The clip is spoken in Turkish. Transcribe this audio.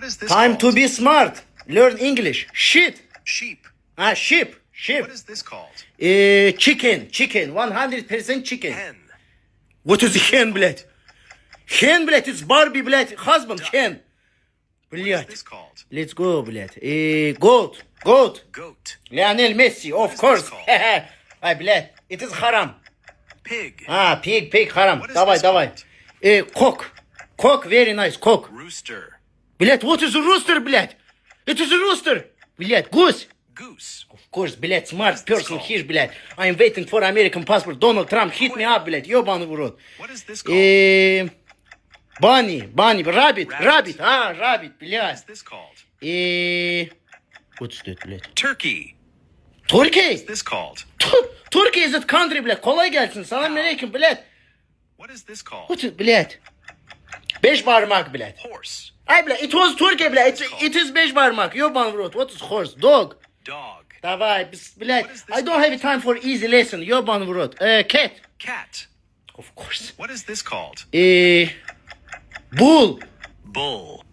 is this Time to called? be smart. Learn English. Shit. Sheep. Sheep. Sheep. What is this called? Chicken. Chicken. 100% chicken. Hen. What is hen, блядь? Hen, блядь, it's Barbie, блядь. Husband, hen. What is Блядь. this called? Let's go, блядь. Goat. Goat. Goat. Lionel Messi, of is course. this called? Ay, блядь. It is haram. Pig. Pig, haram. What is Давай, this давай. Cock. Cock, very nice. Cock. Rooster. Блядь, what is a rooster, блядь? It is a rooster. Блядь, goose. Goose. Of course, блядь, smart What is this person called? here, блядь. I'm waiting for American passport. Donald Trump, hit me up, блядь. Ёбаный в рот. What is this called? Bunny, rabbit. Rabbit. Rabbit, What is блядь. this called? What's that, блядь? Turkey. Turkey. This called? Turkey is a country, блядь. Kolay gelsin. Selamünaleyküm, блядь. What is this called? What is, блядь? Beş parmak, блядь. Horse. Ay, блядь, it was Turkey, блядь. It is beş parmak. Ёбаный в рот. What is horse? Dog. Dog. Давай, блядь. What is this I don't have time for easy lesson. Ёбаный в рот. Cat. Cat. Of course. What is this called? Bull. Bull.